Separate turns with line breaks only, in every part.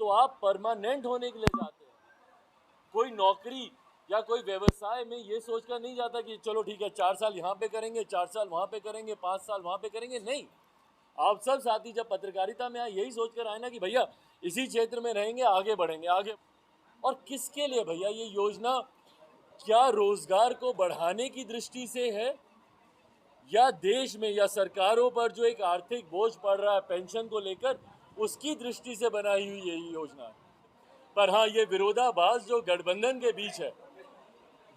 तो आप परमानेंट होने के लिए जाते हैं। कोई नौकरी या कोई व्यवसाय में ये सोचकर नहीं जाता कि चलो ठीक है 4 साल यहाँ पे करेंगे, 4 साल वहाँ पे करेंगे, 5 साल वहाँ पे करेंगे। नहीं, आप सब साथी जब पत्रकारिता में आए यही सोचकर आए ना कि भैया इसी क्षेत्र में रहेंगे, आगे बढ़ेंगे, आगे। और किसके लिए भैया ये योजना? क्या रोजगार को बढ़ाने की दृष्टि से है, या देश में या सरकारों पर जो एक आर्थिक बोझ पड़ रहा है पेंशन को लेकर, उसकी दृष्टि से बनाई हुई यही योजना है? पर हाँ, ये विरोधाभास जो गठबंधन के बीच है,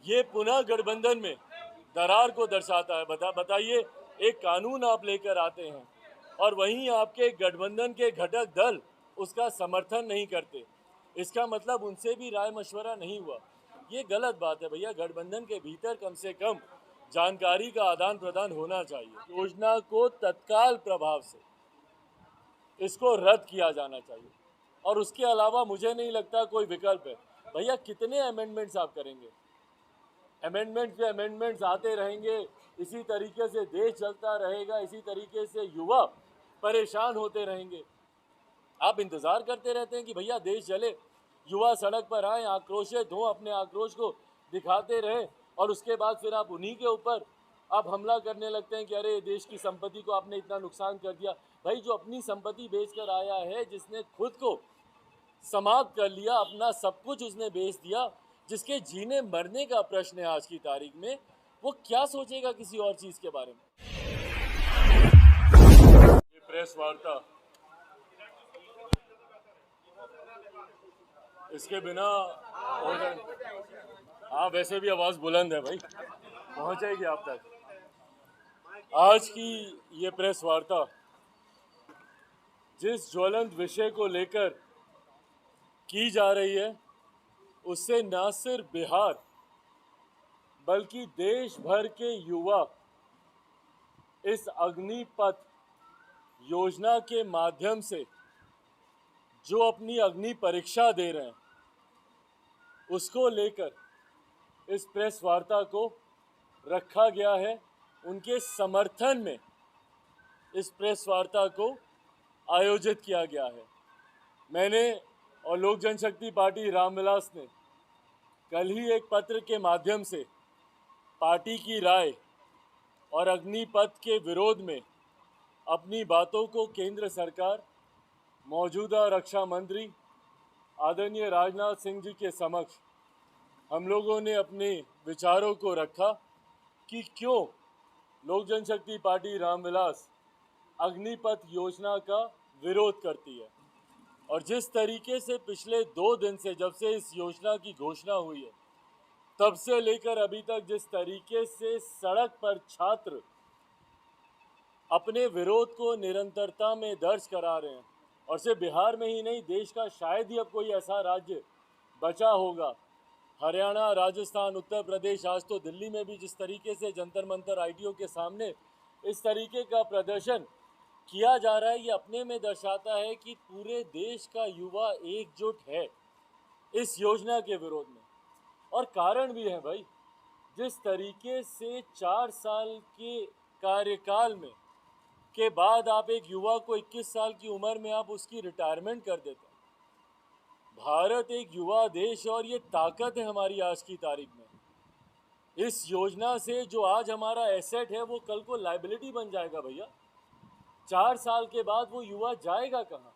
ये पुनः गठबंधन में दरार को दर्शाता है। बताइए, एक कानून आप लेकर आते हैं और वहीं आपके गठबंधन के घटक दल उसका समर्थन नहीं करते, इसका मतलब उनसे भी राय मशवरा नहीं हुआ। ये गलत बात है भैया। गठबंधन के भीतर कम से कम जानकारी का आदान प्रदान होना चाहिए। योजना को तत्काल प्रभाव से इसको रद्द किया जाना चाहिए, और उसके अलावा मुझे नहीं लगता कोई विकल्प है। भैया कितने अमेंडमेंट्स आप करेंगे? अमेंडमेंट्स पे अमेंडमेंट्स आते रहेंगे, इसी तरीके से देश चलता रहेगा, इसी तरीके से युवा परेशान होते रहेंगे। आप इंतज़ार करते रहते हैं कि भैया देश चले, युवा सड़क पर आए, आक्रोशित हों, अपने आक्रोश को दिखाते रहें, और उसके बाद फिर आप उन्हीं के ऊपर आप हमला करने लगते हैं कि अरे देश की संपत्ति को आपने इतना नुकसान कर दिया। भाई जो अपनी संपत्ति बेचकर आया है, जिसने खुद को समाप्त कर लिया, अपना सब कुछ उसने बेच दिया, जिसके जीने मरने का प्रश्न है आज की तारीख में, वो क्या सोचेगा किसी और चीज़ के बारे में? ये प्रेस वार्ता, इसके बिना हो जाए। हाँ, वैसे भी आवाज़ बुलंद है भाई, पहुँचेगी आप तक। आज की ये प्रेस वार्ता जिस ज्वलंत विषय को लेकर की जा रही है, उससे न सिर्फ बिहार बल्कि देश भर के युवा इस अग्निपथ योजना के माध्यम से जो अपनी अग्नि परीक्षा दे रहे हैं, उसको लेकर इस प्रेस वार्ता को रखा गया है। उनके समर्थन में इस प्रेस वार्ता को आयोजित किया गया है। मैंने और लोक जनशक्ति पार्टी रामविलास ने कल ही एक पत्र के माध्यम से पार्टी की राय और अग्निपथ के विरोध में अपनी बातों को केंद्र सरकार, मौजूदा रक्षा मंत्री आदरणीय राजनाथ सिंह जी के समक्ष हम लोगों ने अपने विचारों को रखा कि क्यों लोक जनशक्ति पार्टी रामविलास अग्निपथ योजना का विरोध करती है। और जिस तरीके से पिछले 2 दिन से, जब से इस योजना की घोषणा हुई है, तब से लेकर अभी तक जिस तरीके से सड़क पर छात्र अपने विरोध को निरंतरता में दर्ज करा रहे हैं, और सिर्फ बिहार में ही नहीं, देश का शायद ही अब कोई ऐसा राज्य बचा होगा, हरियाणा, राजस्थान, उत्तर प्रदेश, आज तो दिल्ली में भी जिस तरीके से जंतर मंतर आईटीओ के सामने इस तरीके का प्रदर्शन किया जा रहा है, ये अपने में दर्शाता है कि पूरे देश का युवा एकजुट है इस योजना के विरोध में। और कारण भी है भाई, जिस तरीके से 4 साल के कार्यकाल में के बाद आप एक युवा को 21 साल की उम्र में आप उसकी रिटायरमेंट कर देते हैं। भारत एक युवा देश, और ये ताकत है हमारी आज की तारीख में। इस योजना से जो आज हमारा एसेट है, वो कल को लायबिलिटी बन जाएगा भैया। 4 साल के बाद वो युवा जाएगा कहाँ?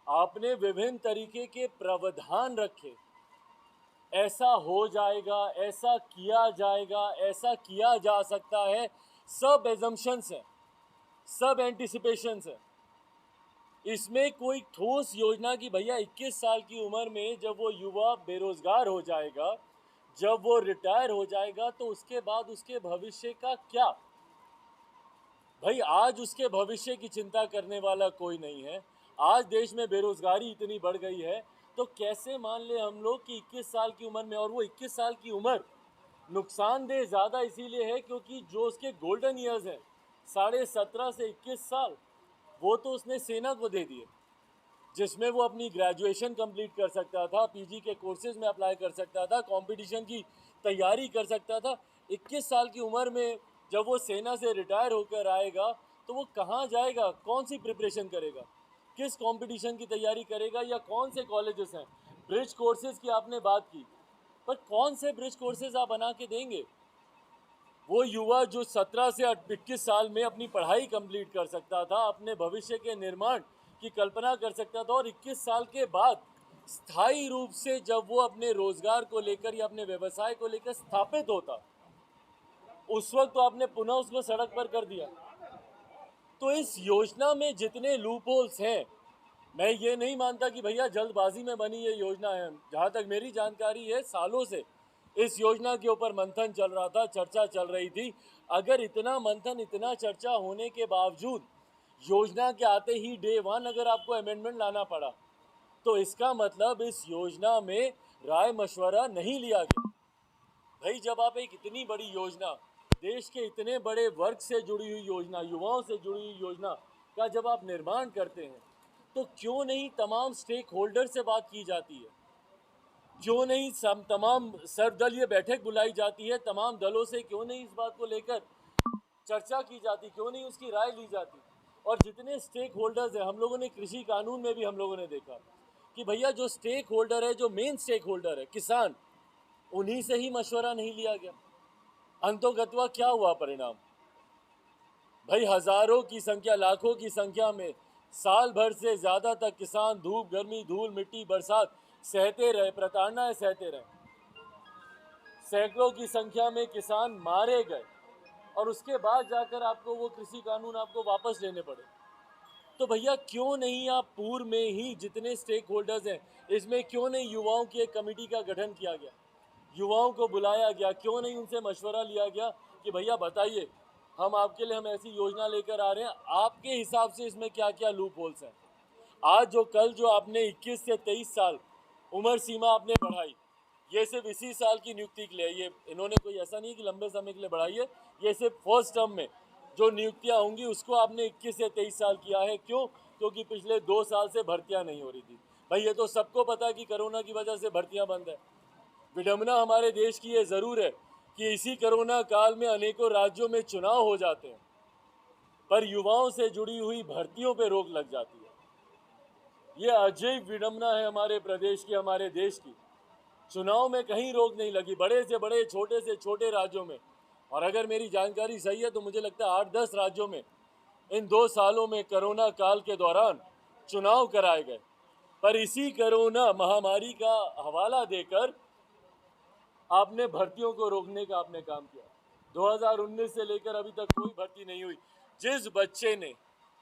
आपने विभिन्न तरीके के प्रावधान रखे, ऐसा हो जाएगा, ऐसा किया जाएगा, ऐसा किया जा सकता है, सब एजम्पशंस हैं, सब एंटिसिपेशंस हैं। इसमें कोई ठोस योजना की भैया 21 साल की उम्र में जब वो युवा बेरोजगार हो जाएगा, जब वो रिटायर हो जाएगा, तो उसके बाद उसके भविष्य का क्या? भाई आज उसके भविष्य की चिंता करने वाला कोई नहीं है। आज देश में बेरोजगारी इतनी बढ़ गई है, तो कैसे मान ले हम लोग कि 21 साल की उम्र में, और वो 21 साल की उम्र नुकसानदेह ज़्यादा इसीलिए है क्योंकि जो उसके गोल्डन ईयर्स हैं, 17.5 से 21 साल, वो तो उसने सेना को दे दिए, जिसमें वो अपनी ग्रेजुएशन कंप्लीट कर सकता था, पीजी के कोर्सेज में अप्लाई कर सकता था, कंपटीशन की तैयारी कर सकता था। 21 साल की उम्र में जब वो सेना से रिटायर होकर आएगा, तो वो कहाँ जाएगा, कौन सी प्रिपरेशन करेगा, किस कंपटीशन की तैयारी करेगा या कौन से कॉलेजेस हैं। ब्रिज कोर्सेज की आपने बात की, पर कौन से ब्रिज कोर्सेज आप बना के देंगे? वो युवा जो 17 से 21 साल में अपनी पढ़ाई कंप्लीट कर सकता था, अपने भविष्य के निर्माण की कल्पना कर सकता था, और 21 साल के बाद स्थायी रूप से जब वो अपने रोजगार को लेकर या अपने व्यवसाय को लेकर स्थापित होता, उस वक्त तो आपने पुनः उसको सड़क पर कर दिया। तो इस योजना में जितने लूपहोल्स हैं, मैं ये नहीं मानता कि भैया जल्दबाजी में बनी ये योजना है। जहाँ तक मेरी जानकारी है, सालों से इस योजना के ऊपर मंथन चल रहा था, चर्चा चल रही थी। अगर इतना मंथन, इतना चर्चा होने के बावजूद योजना के आते ही डे वन अगर आपको अमेंडमेंट लाना पड़ा, तो इसका मतलब इस योजना में राय मशवरा नहीं लिया गया। भाई, जब आप एक इतनी बड़ी योजना, देश के इतने बड़े वर्ग से जुड़ी हुई योजना, युवाओं से जुड़ी हुई योजना का जब आप निर्माण करते हैं, तो क्यों नहीं तमाम स्टेक होल्डर से बात की जाती है? क्यों नहीं तमाम सर्वदलीय बैठक बुलाई जाती है? तमाम दलों से क्यों नहीं इस बात को लेकर चर्चा की जाती? क्यों नहीं उसकी राय ली जाती? और जितने स्टेक होल्डर्स हैं, हम लोगों ने कृषि कानून में भी हम लोगों ने देखा कि भैया जो स्टेक होल्डर है, जो मेन स्टेक होल्डर है किसान, उन्हीं से ही मशवरा नहीं लिया गया। अंतोगत्वा क्या हुआ परिणाम? भाई, हजारों की संख्या, लाखों की संख्या में साल भर से ज़्यादा तक किसान धूप, गर्मी, धूल, मिट्टी, बरसात सहते रहे, प्रताड़नाएं सहते रहे। सैकड़ों की संख्या में किसान मारे गए, और उसके बाद जाकर आपको वो कृषि कानून आपको वापस लेने पड़े। तो भैया, क्यों नहीं आप पूर्व में ही जितने स्टेक होल्डर्स हैं, इसमें क्यों नहीं युवाओं की एक कमेटी का गठन किया गया, युवाओं को बुलाया गया? क्यों नहीं उनसे मशवरा लिया गया कि भैया बताइए, हम आपके लिए हम ऐसी योजना लेकर आ रहे हैं, आपके हिसाब से इसमें क्या क्या लूप होल्स हैं? आज जो आपने 21 से 23 साल उम्र सीमा आपने बढ़ाई, ये सिर्फ इसी साल की नियुक्ति के लिए, ये इन्होंने कोई ऐसा नहीं कि लंबे समय के लिए बढ़ाई है, ये सिर्फ फर्स्ट टर्म में जो नियुक्तियां होंगी उसको आपने 21 से 23 साल किया है। क्यों? क्योंकि पिछले 2 साल से भर्तियां नहीं हो रही थी। भाई, ये तो सबको पता है कि कोरोना की वजह से भर्तियां बंद है। विडंबना हमारे देश की ये ज़रूर है कि इसी कोरोना काल में अनेकों राज्यों में चुनाव हो जाते हैं, पर युवाओं से जुड़ी हुई भर्तियों पर रोक लग जाती है। ये अजीब विडंबना है हमारे प्रदेश की, हमारे देश की। चुनाव में कहीं रोक नहीं लगी, बड़े से बड़े, छोटे से छोटे राज्यों में। और अगर मेरी जानकारी सही है तो मुझे लगता है 8-10 राज्यों में इन 2 सालों में कोरोना काल के दौरान चुनाव कराए गए। पर इसी कोरोना महामारी का हवाला देकर आपने भर्तियों को रोकने का आपने काम किया। 2019 से लेकर अभी तक कोई भर्ती नहीं हुई। जिस बच्चे ने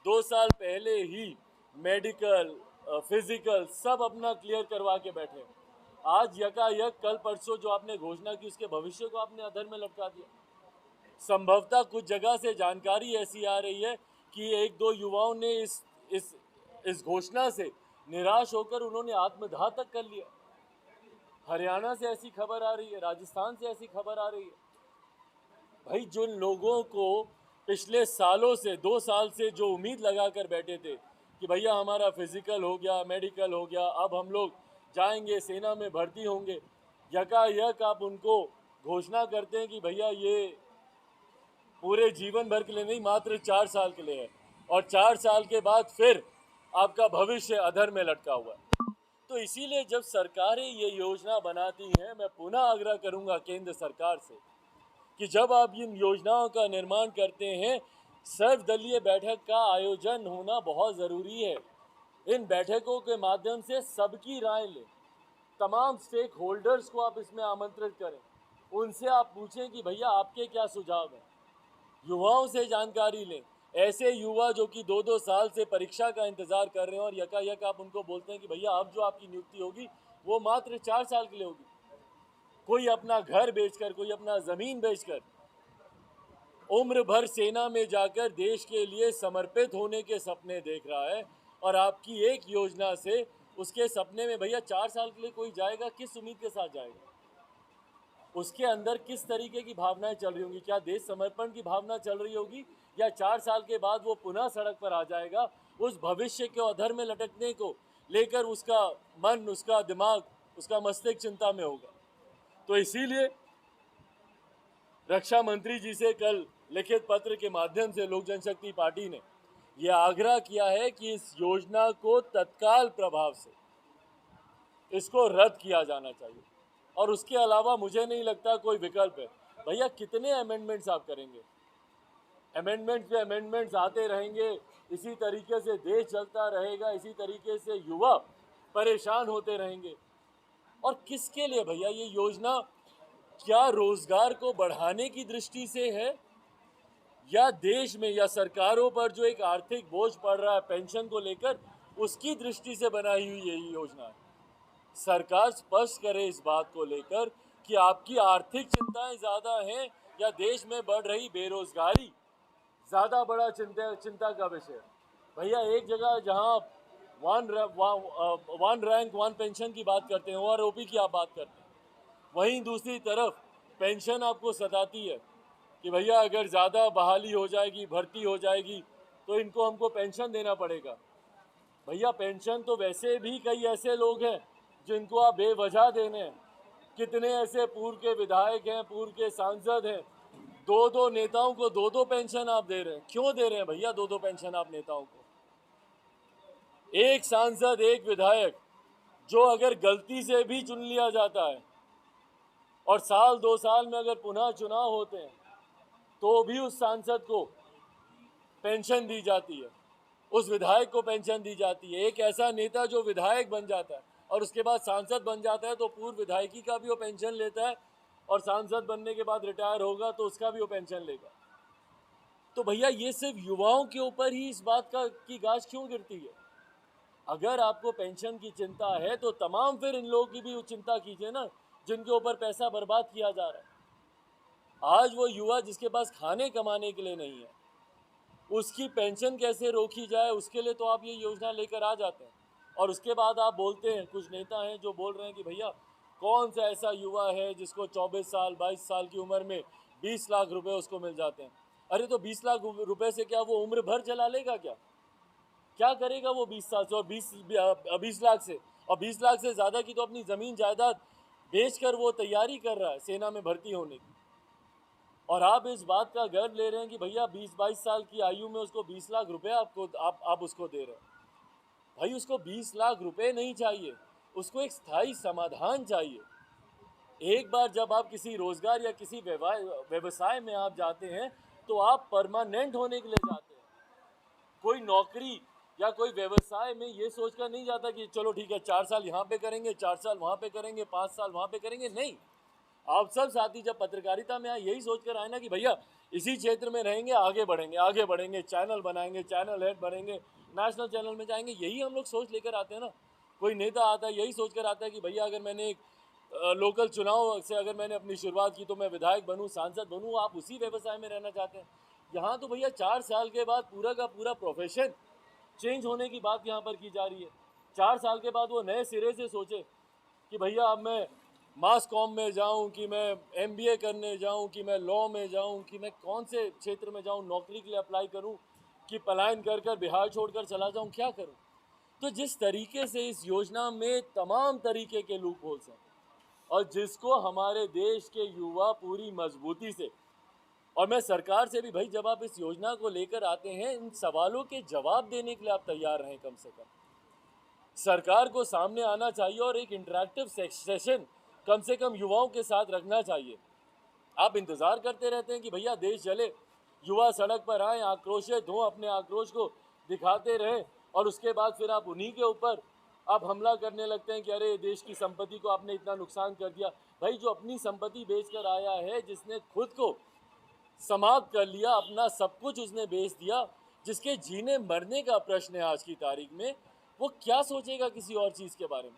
2 साल पहले ही मेडिकल, फिजिकल सब अपना क्लियर करवा के बैठे, आज यकायक कल परसों जो आपने घोषणा की उसके भविष्य को आपने अधर में लटका दिया। संभवतः कुछ जगह से जानकारी ऐसी आ रही है कि 1-2 युवाओं ने इस घोषणा से निराश होकर उन्होंने आत्मदाह तक कर लिया। हरियाणा से ऐसी खबर आ रही है, राजस्थान से ऐसी खबर आ रही है। भाई, जिन लोगों को पिछले सालों से, 2 साल से जो उम्मीद लगा कर बैठे थे कि भैया हमारा फिजिकल हो गया, मेडिकल हो गया, अब हम लोग जाएंगे, सेना में भर्ती होंगे, यकायक आप उनको घोषणा करते हैं कि भैया ये पूरे जीवन भर के लिए नहीं, मात्र 4 साल के लिए है, और 4 साल के बाद फिर आपका भविष्य अधर में लटका हुआ है। तो इसीलिए जब सरकारें ये योजना बनाती हैं, मैं पुनः आग्रह करूंगा केंद्र सरकार से कि जब आप इन योजनाओं का निर्माण करते हैं, सर्वदलीय बैठक का आयोजन होना बहुत ज़रूरी है। इन बैठकों के माध्यम से सबकी राय लें, तमाम स्टेक होल्डर्स को आप इसमें आमंत्रित करें, उनसे आप पूछें कि भैया आपके क्या सुझाव हैं। युवाओं से जानकारी लें, ऐसे युवा जो कि 2-2 साल से परीक्षा का इंतज़ार कर रहे हैं, और यकायक आप उनको बोलते हैं कि भैया अब जो आपकी नियुक्ति होगी वो मात्र 4 साल के लिए होगी। कोई अपना घर बेचकर, कोई अपना ज़मीन बेचकर उम्र भर सेना में जाकर देश के लिए समर्पित होने के सपने देख रहा है, और आपकी एक योजना से उसके सपने में भैया 4 साल के लिए कोई जाएगा, किस उम्मीद के साथ जाएगा? उसके अंदर किस तरीके की भावनाएं चल रही होंगी? क्या देश समर्पण की भावना चल रही होगी, या 4 साल के बाद वो पुनः सड़क पर आ जाएगा? उस भविष्य के अधर में लटकने को लेकर उसका मन, उसका दिमाग, उसका मस्तिष्क चिंता में होगा। तो इसीलिए रक्षा मंत्री जी से कल लिखित पत्र के माध्यम से लोक जनशक्ति पार्टी ने ये आग्रह किया है कि इस योजना को तत्काल प्रभाव से इसको रद्द किया जाना चाहिए और उसके अलावा मुझे नहीं लगता कोई विकल्प है। भैया कितने अमेंडमेंट्स आप करेंगे? अमेंडमेंट्स पे अमेंडमेंट्स आते रहेंगे, इसी तरीके से देश चलता रहेगा, इसी तरीके से युवा परेशान होते रहेंगे। और किसके लिए भैया ये योजना? क्या रोजगार को बढ़ाने की दृष्टि से है या देश में या सरकारों पर जो एक आर्थिक बोझ पड़ रहा है पेंशन को लेकर उसकी दृष्टि से बनाई हुई यही योजना है? सरकार स्पष्ट करे इस बात को लेकर कि आपकी आर्थिक चिंताएं ज्यादा हैं या देश में बढ़ रही बेरोजगारी ज्यादा बड़ा चिंता का विषय है। भैया एक जगह जहां वन रैंक वन पेंशन की बात करते हैं, ओआरओपी की आप बात करते हैं, वहीं दूसरी तरफ पेंशन आपको सताती है कि भैया अगर ज़्यादा बहाली हो जाएगी, भर्ती हो जाएगी तो इनको हमको पेंशन देना पड़ेगा। भैया पेंशन तो वैसे भी कई ऐसे लोग हैं जिनको आप बेवजह देने हैं। कितने ऐसे पूर्व के विधायक हैं, पूर्व के सांसद हैं, दो दो नेताओं को दो दो पेंशन आप दे रहे हैं। क्यों दे रहे हैं भैया दो दो पेंशन आप नेताओं को? एक सांसद, एक विधायक जो अगर गलती से भी चुन लिया जाता है और साल 2 साल में अगर पुनः चुनाव होते हैं तो भी उस सांसद को पेंशन दी जाती है, उस विधायक को पेंशन दी जाती है। एक ऐसा नेता जो विधायक बन जाता है और उसके बाद सांसद बन जाता है तो पूर्व विधायकी का भी वो पेंशन लेता है और सांसद बनने के बाद रिटायर होगा तो उसका भी वो पेंशन लेगा। तो भैया ये सिर्फ युवाओं के ऊपर ही इस बात की गाज क्यों गिरती है? अगर आपको पेंशन की चिंता है तो तमाम फिर इन लोगों की भी चिंता कीजिए ना, जिनके ऊपर पैसा बर्बाद किया जा रहा है। आज वो युवा जिसके पास खाने कमाने के लिए नहीं है, उसकी पेंशन कैसे रोकी जाए उसके लिए तो आप ये योजना लेकर आ जाते हैं। और उसके बाद आप बोलते हैं, कुछ नेता हैं जो बोल रहे हैं कि भैया कौन सा ऐसा युवा है जिसको 24 साल 22 साल की उम्र में 20 लाख रुपए उसको मिल जाते हैं। अरे तो 20 लाख रुपए से क्या वो उम्र भर चला लेगा? क्या करेगा वो 20 साल से और 20 लाख से? और 20 लाख से ज़्यादा की तो अपनी ज़मीन जायदाद बेचकर वो तैयारी कर रहा है सेना में भर्ती होने की। और आप इस बात का गर्व ले रहे हैं कि भैया 20-22 साल की आयु में उसको 20 लाख रुपए आप उसको दे रहे हैं। भाई उसको 20 लाख रुपए नहीं चाहिए, उसको एक स्थायी समाधान चाहिए। एक बार जब आप किसी रोजगार या किसी व्यवसाय में आप जाते हैं तो आप परमानेंट होने के लिए जाते हैं। कोई नौकरी या कोई व्यवसाय में ये सोचकर नहीं जाता कि चलो ठीक है 4 साल यहाँ पे करेंगे, 4 साल वहाँ पे करेंगे, 5 साल वहाँ पे करेंगे। नहीं, आप सब साथी जब पत्रकारिता में आए यही सोचकर आए ना कि भैया इसी क्षेत्र में रहेंगे, आगे बढ़ेंगे, आगे बढ़ेंगे, चैनल बनाएंगे, चैनल हेड बनेंगे, नेशनल चैनल में जाएंगे। यही हम लोग सोच लेकर आते हैं ना। कोई नेता आता है यही सोचकर आता है कि भैया अगर मैंने एक लोकल चुनाव से अगर मैंने अपनी शुरुआत की तो मैं विधायक बनूं, सांसद बनूं। आप उसी व्यवसाय में रहना चाहते हैं। यहाँ तो भैया 4 साल के बाद पूरा का पूरा प्रोफेशन चेंज होने की बात यहाँ पर की जा रही है। 4 साल के बाद वो नए सिरे से सोचे कि भैया अब मैं मास कॉम में जाऊं, कि मैं एमबीए करने जाऊं, कि मैं लॉ में जाऊं, कि मैं कौन से क्षेत्र में जाऊं, नौकरी के लिए अप्लाई करूं, कि पलायन कर कर बिहार छोड़कर चला जाऊं, क्या करूं? तो जिस तरीके से इस योजना में तमाम तरीके के लूप होल्स हैं और जिसको हमारे देश के युवा पूरी मजबूती से, और मैं सरकार से भी भाई जब आप इस योजना को लेकर आते हैं इन सवालों के जवाब देने के लिए आप तैयार रहें। कम से कम सरकार को सामने आना चाहिए और एक इंटरेक्टिव सेशन कम से कम युवाओं के साथ रखना चाहिए। आप इंतज़ार करते रहते हैं कि भैया देश चले, युवा सड़क पर आए, आक्रोशित हों, अपने आक्रोश को दिखाते रहें और उसके बाद फिर आप उन्हीं के ऊपर आप हमला करने लगते हैं कि अरे देश की संपत्ति को आपने इतना नुकसान कर दिया। भाई जो अपनी संपत्ति बेचकर आया है, जिसने खुद को समाप्त कर लिया, अपना सब कुछ उसने बेच दिया, जिसके जीने मरने का प्रश्न है आज की तारीख में, वो क्या सोचेगा किसी और चीज़ के बारे में?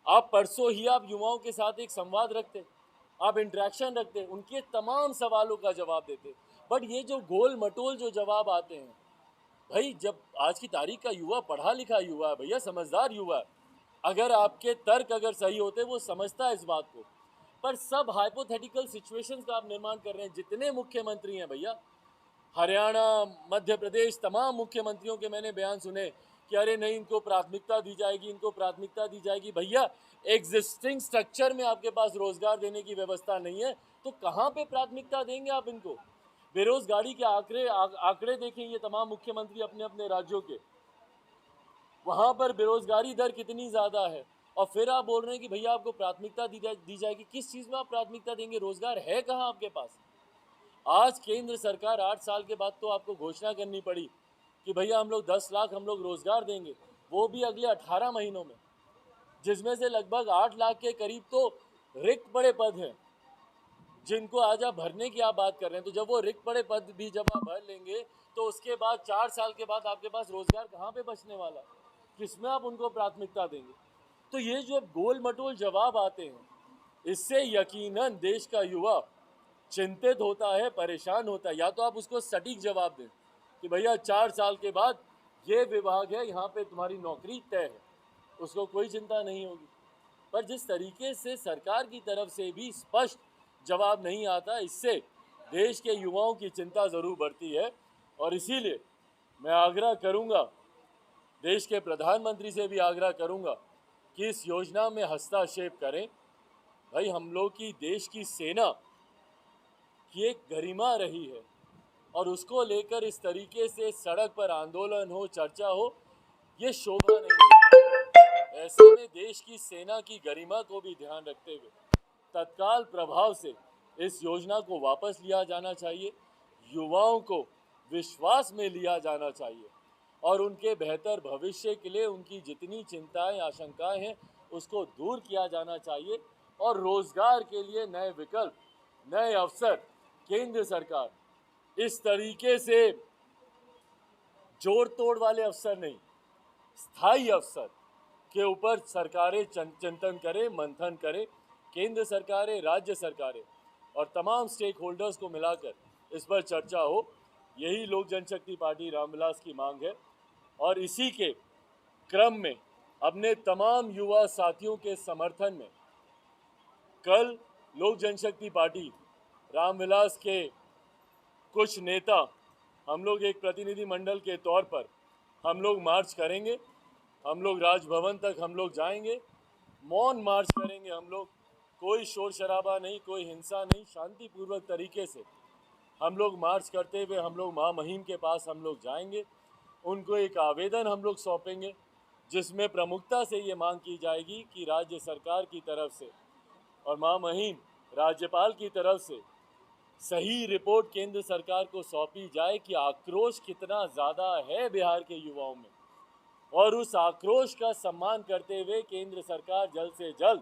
आप परसों ही आप युवाओं के साथ एक संवाद रखते, आप इंटरेक्शन रखते, उनके तमाम सवालों का जवाब देते। बट ये जो गोल मटोल जो जवाब आते हैं, भाई जब आज की तारीख का युवा पढ़ा लिखा युवा है भैया, समझदार युवा है, अगर आपके तर्क अगर सही होते वो समझता है इस बात को। पर सब हाइपोथेटिकल सिचुएशंस का आप निर्माण कर रहे हैं। जितने मुख्यमंत्री हैं भैया, हरियाणा, मध्य प्रदेश, तमाम मुख्यमंत्रियों के मैंने बयान सुने कि अरे नहीं इनको प्राथमिकता दी जाएगी, इनको प्राथमिकता दी जाएगी। भैया एग्जिस्टिंग स्ट्रक्चर में आपके पास रोजगार देने की व्यवस्था नहीं है तो कहाँ पे प्राथमिकता देंगे आप इनको? बेरोजगारी के आंकड़े देखें ये तमाम मुख्यमंत्री अपने अपने राज्यों के, वहां पर बेरोजगारी दर कितनी ज्यादा है। और फिर आप बोल रहे हैं कि भैया आपको प्राथमिकता दी जाएगी। किस चीज में आप प्राथमिकता देंगे? रोजगार है कहाँ आपके पास? आज केंद्र सरकार 8 साल के बाद तो आपको घोषणा करनी पड़ी कि भैया हम लोग 10 लाख हम लोग रोजगार देंगे, वो भी अगले 18 महीनों में, जिसमें से लगभग 8 लाख के करीब तो रिक्त पड़े पद हैं जिनको आज आप भरने की आप बात कर रहे हैं। तो जब वो रिक्त पड़े पद भी जब आप भर लेंगे तो उसके बाद 4 साल के बाद आपके पास रोजगार कहाँ पे बचने वाला? किसमें आप उनको प्राथमिकता देंगे? तो ये जो गोल मटोल जवाब आते हैं, इससे यकीनन देश का युवा चिंतित होता है, परेशान होता है। या तो आप उसको सटीक जवाब दें कि भैया 4 साल के बाद ये विभाग है, यहाँ पे तुम्हारी नौकरी तय है, उसको कोई चिंता नहीं होगी। पर जिस तरीके से सरकार की तरफ से भी स्पष्ट जवाब नहीं आता, इससे देश के युवाओं की चिंता ज़रूर बढ़ती है। और इसीलिए मैं आग्रह करूंगा, देश के प्रधानमंत्री से भी आग्रह करूंगा कि इस योजना में हस्तक्षेप करें। भाई हम लोग की देश की सेना की एक गरिमा रही है और उसको लेकर इस तरीके से सड़क पर आंदोलन हो, चर्चा हो, ये शोभा नहीं है। ऐसे में देश की सेना की गरिमा को भी ध्यान रखते हुए तत्काल प्रभाव से इस योजना को वापस लिया जाना चाहिए। युवाओं को विश्वास में लिया जाना चाहिए और उनके बेहतर भविष्य के लिए उनकी जितनी चिंताएं, आशंकाएं हैं, उसको दूर किया जाना चाहिए। और रोजगार के लिए नए विकल्प, नए अवसर केंद्र सरकार इस तरीके से जोड़ तोड़ वाले अवसर नहीं, स्थायी अवसर के ऊपर सरकारें चिंतन करें, मंथन करें। केंद्र सरकारें, राज्य सरकारें और तमाम स्टेक होल्डर्स को मिलाकर इस पर चर्चा हो, यही लोक जनशक्ति पार्टी रामविलास की मांग है। और इसी के क्रम में अपने तमाम युवा साथियों के समर्थन में कल लोक जनशक्ति पार्टी रामविलास के कुछ नेता, हम लोग एक प्रतिनिधि मंडल के तौर पर हम लोग मार्च करेंगे। हम लोग राजभवन तक हम लोग जाएंगे, मौन मार्च करेंगे। हम लोग कोई शोर शराबा नहीं, कोई हिंसा नहीं, शांतिपूर्वक तरीके से हम लोग मार्च करते हुए हम लोग माँ महिम के पास हम लोग जाएंगे। उनको एक आवेदन हम लोग सौंपेंगे जिसमें प्रमुखता से ये मांग की जाएगी कि राज्य सरकार की तरफ से और माँ महिम राज्यपाल की तरफ से सही रिपोर्ट केंद्र सरकार को सौंपी जाए कि आक्रोश कितना ज़्यादा है बिहार के युवाओं में, और उस आक्रोश का सम्मान करते हुए केंद्र सरकार जल्द से जल्द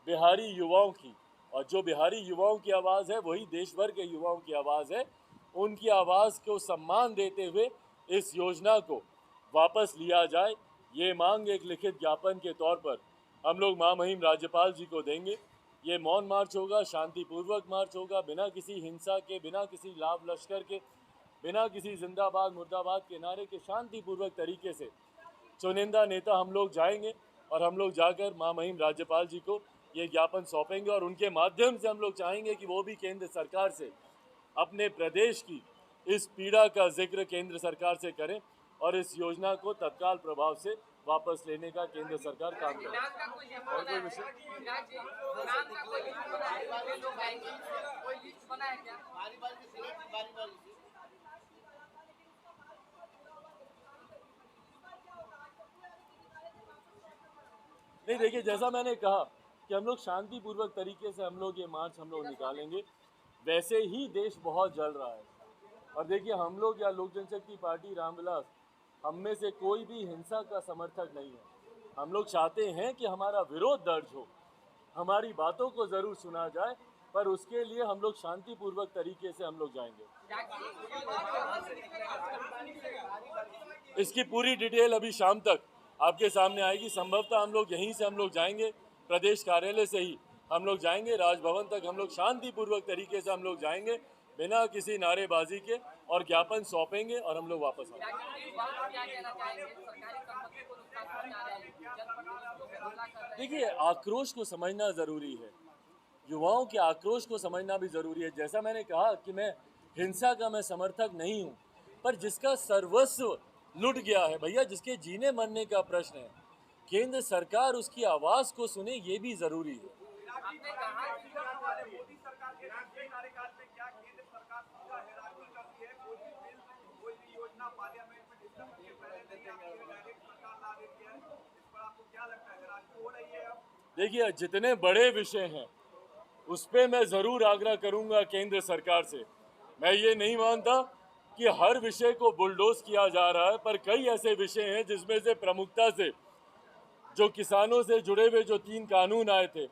बिहारी युवाओं की, और जो बिहारी युवाओं की आवाज़ है वही देश भर के युवाओं की आवाज़ है, उनकी आवाज़ को सम्मान देते हुए इस योजना को वापस लिया जाए। ये मांग एक लिखित ज्ञापन के तौर पर हम लोग माँ महिम राज्यपाल जी को देंगे। ये मौन मार्च होगा, शांतिपूर्वक मार्च होगा, बिना किसी हिंसा के, बिना किसी लाभ लश्कर के, बिना किसी जिंदाबाद मुर्दाबाद के नारे के, शांतिपूर्वक तरीके से चुनिंदा नेता हम लोग जाएंगे और हम लोग जाकर माँ महिम राज्यपाल जी को ये ज्ञापन सौंपेंगे। और उनके माध्यम से हम लोग चाहेंगे कि वो भी केंद्र सरकार से अपने प्रदेश की इस पीड़ा का जिक्र केंद्र सरकार से करें और इस योजना को तत्काल प्रभाव से वापस लेने का केंद्र सरकार काम करे। और कोई विषय नहीं, देखिए जैसा मैंने कहा कि हम लोग शांतिपूर्वक तरीके से हम लोग ये मार्च हम लोग निकालेंगे। वैसे ही देश बहुत जल रहा है और देखिए हम लोग या लोक जनशक्ति पार्टी रामविलास, हम में से कोई भी हिंसा का समर्थक नहीं है। हम लोग चाहते हैं कि हमारा विरोध दर्ज हो, हमारी बातों को ज़रूर सुना जाए, पर उसके लिए हम लोग शांतिपूर्वक तरीके से हम लोग जाएंगे। इसकी पूरी डिटेल अभी शाम तक आपके सामने आएगी। संभवतः हम लोग यहीं से हम लोग जाएंगे, प्रदेश कार्यालय से ही हम लोग जाएंगे राजभवन तक। हम लोग शांतिपूर्वक तरीके से हम लोग जाएंगे बिना किसी नारेबाजी के और ज्ञापन सौंपेंगे और हम लोग वापस आएंगे। देखिए आक्रोश को समझना ज़रूरी है, युवाओं के आक्रोश को समझना भी ज़रूरी है। जैसा मैंने कहा कि मैं हिंसा का मैं समर्थक नहीं हूँ, पर जिसका सर्वस्व लुट गया है भैया, जिसके जीने मरने का प्रश्न है, केंद्र सरकार उसकी आवाज़ को सुने, ये भी ज़रूरी है।
योजना पार्लियामेंट में डिस्कस होने पहले नहीं आपकी डायरेक्ट सरकार ला देती है, इस पर आपको क्या लगता है? राजनीति हो रही है अब?
देखिए, जितने बड़े विषय हैं उस पे मैं ज़रूर आग्रह करूंगा केंद्र सरकार से। मैं ये नहीं मानता कि हर विषय को बुलडोज किया जा रहा है, पर कई ऐसे विषय हैं जिसमें से प्रमुखता से जो किसानों से जुड़े हुए जो 3 कानून आए थे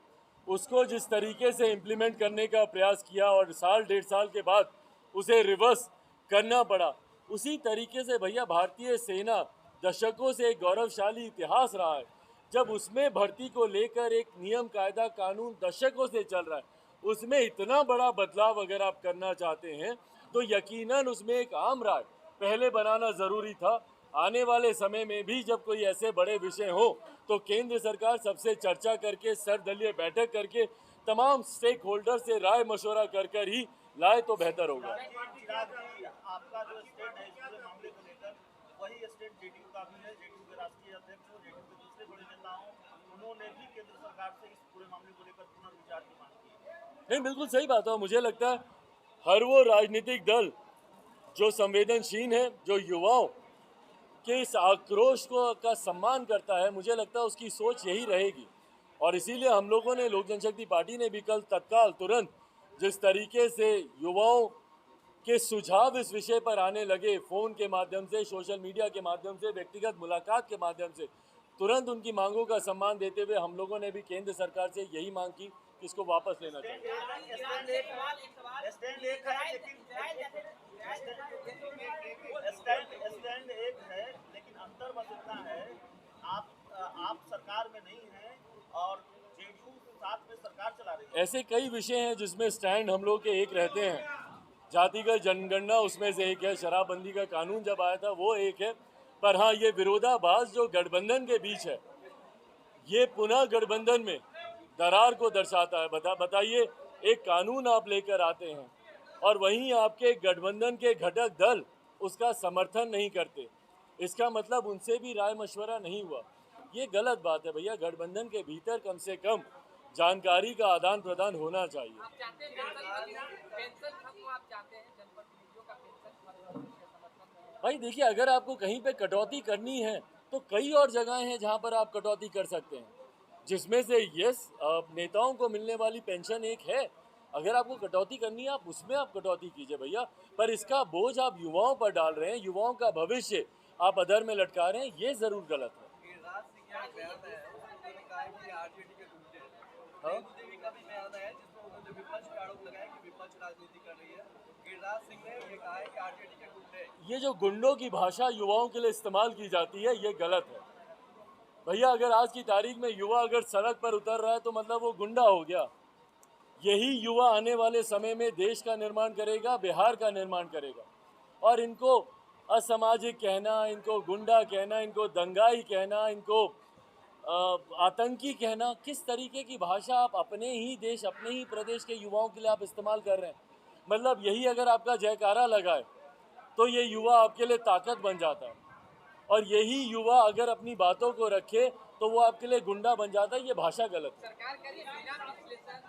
उसको जिस तरीके से इम्प्लीमेंट करने का प्रयास किया और साल 1.5 साल के बाद उसे रिवर्स करना पड़ा, उसी तरीके से भैया भारतीय सेना दशकों से एक गौरवशाली इतिहास रहा है। जब उसमें भर्ती को लेकर एक नियम कायदा कानून दशकों से चल रहा है, उसमें इतना बड़ा बदलाव अगर आप करना चाहते हैं तो यकीनन उसमें एक आम राय पहले बनाना ज़रूरी था। आने वाले समय में भी जब कोई ऐसे बड़े विषय हो तो केंद्र सरकार सबसे चर्चा करके सर्वदलीय बैठक करके तमाम स्टेक होल्डर से राय मशवरा कर ही लाए तो बेहतर होगा।
आपका जो स्टेट है इस पूरे मामले को लेकर, वही स्टेट जेडीयू का भी है, जेडीयू के राष्ट्रीय अध्यक्ष और जेडीयू के दूसरे बड़े नेता हों, उन्होंने भी केंद्र सरकार से इस पूरे मामले को लेकर पुनर्विचार की मांग की है।
नहीं, बिल्कुल सही बात है। मुझे लगता है हर वो राजनीतिक दल जो संवेदनशील है, जो युवाओं के इस आक्रोश को का सम्मान करता है, मुझे लगता है उसकी सोच यही रहेगी। और इसीलिए हम लोगों ने, लोक जनशक्ति पार्टी ने भी कल तत्काल तुरंत जिस तरीके से युवाओं के सुझाव इस विषय पर आने लगे, फ़ोन के माध्यम से, सोशल मीडिया के माध्यम से, व्यक्तिगत मुलाकात के माध्यम से, तुरंत उनकी मांगों का सम्मान देते हुए हम लोगों ने भी केंद्र सरकार से यही मांग की कि इसको वापस लेना चाहिए।
स्टैंड एक है, लेकिन अंतर बस इतना है, आप सरकार में नहीं हैं और जेडीयू साथ में सरकार चला रही है।
ऐसे कई विषय हैं जिसमें स्टैंड हम लोग के एक रहते हैं। जातिगत जनगणना उसमें से एक है, शराबबंदी का कानून जब आया था वो एक है। पर हाँ, ये विरोधाभास जो गठबंधन के बीच है, ये पुनः गठबंधन में दरार को दर्शाता है। बताइए, एक कानून आप लेकर आते हैं और वहीं आपके गठबंधन के घटक दल उसका समर्थन नहीं करते, इसका मतलब उनसे भी राय मशवरा नहीं हुआ। ये गलत बात है भैया। गठबंधन के भीतर कम से कम जानकारी का आदान प्रदान होना चाहिए।
आप चाहते हैं पेंशन खत्म, आप चाहते हैं जनप्रतिनिधियों का पेंशन खत्म समर्थन?
भाई देखिए, अगर आपको कहीं पे कटौती करनी है तो कई और जगहें हैं जहां पर आप कटौती कर सकते हैं, जिसमें से नेताओं को मिलने वाली पेंशन एक है। अगर आपको कटौती करनी है, आप उसमें आप कटौती कीजिए भैया, पर इसका बोझ आप युवाओं पर डाल रहे हैं, युवाओं का भविष्य आप अधर में लटका रहे हैं, ये जरूर गलत है।
गिरिराज सिंह का बयान है, उन्होंने कहा है कि आरजेडी के गुंडे हैं।
हाँ?
रेणु देवी का भी बयान है जिसमें उन्होंने विपक्ष का आरोप लगाया कि विपक्ष राजनीति कर रही है। गिरिराज सिंह ने ये कहा है कि आरजेडी के गुंडे हैं।
ये जो गुंडों की भाषा युवाओं के लिए इस्तेमाल की जाती है, ये गलत है भैया। अगर आज की तारीख में युवा अगर सड़क पर उतर रहा है तो मतलब वो गुंडा हो गया। यही युवा आने वाले समय में देश का निर्माण करेगा, बिहार का निर्माण करेगा। और इनको असामाजिक कहना, इनको गुंडा कहना, इनको दंगाई कहना, इनको आतंकी कहना, किस तरीके की भाषा आप अपने ही देश, अपने ही प्रदेश के युवाओं के लिए आप इस्तेमाल कर रहे हैं। मतलब यही अगर आपका जयकारा लगाए तो ये युवा आपके लिए ताकत बन जाता है, और यही युवा अगर अपनी बातों को रखे तो वो आपके लिए गुंडा बन जाता है। ये भाषा गलत है।
सरकार करिए बिना विश्लेषण।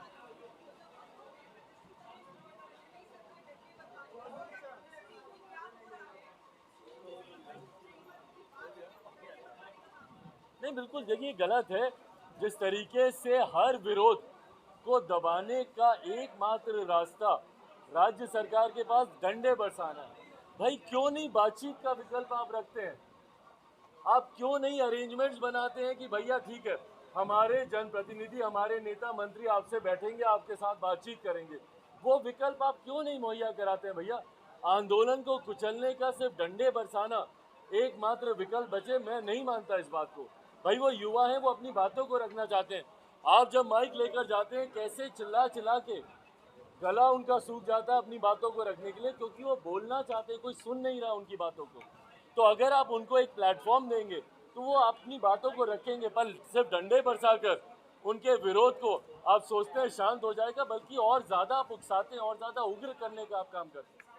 नहीं, बिल्कुल देखिए, गलत है। जिस तरीके से हर विरोध को दबाने का एकमात्र रास्ता राज्य सरकार के पास डंडे बरसाना है। भाई क्यों नहीं बातचीत का विकल्प आप रखते हैं? आप क्यों नहीं अरेंजमेंट्स बनाते हैं कि भैया ठीक है, हमारे जनप्रतिनिधि, हमारे नेता मंत्री आपसे बैठेंगे, आपके साथ बातचीत करेंगे? वो विकल्प आप क्यों नहीं मुहैया कराते हैं भैया? आंदोलन को कुचलने का सिर्फ डंडे बरसाना एकमात्र विकल्प बचे, मैं नहीं मानता इस बात को। भाई वो युवा हैं, वो अपनी बातों को रखना चाहते हैं। आप जब माइक लेकर जाते हैं, कैसे चिल्ला चिल्ला के गला उनका सूख जाता है अपनी बातों को रखने के लिए, क्योंकि वो बोलना चाहते हैं, कोई सुन नहीं रहा उनकी बातों को। तो अगर आप उनको एक प्लेटफॉर्म देंगे तो वो अपनी बातों को रखेंगे, पर सिर्फ डंडे बरसाकर उनके विरोध को आप सोचते हैं शांत हो जाएगा, बल्कि और ज़्यादा आप उकसाते हैं, और ज़्यादा उग्र करने का आप काम करते हैं।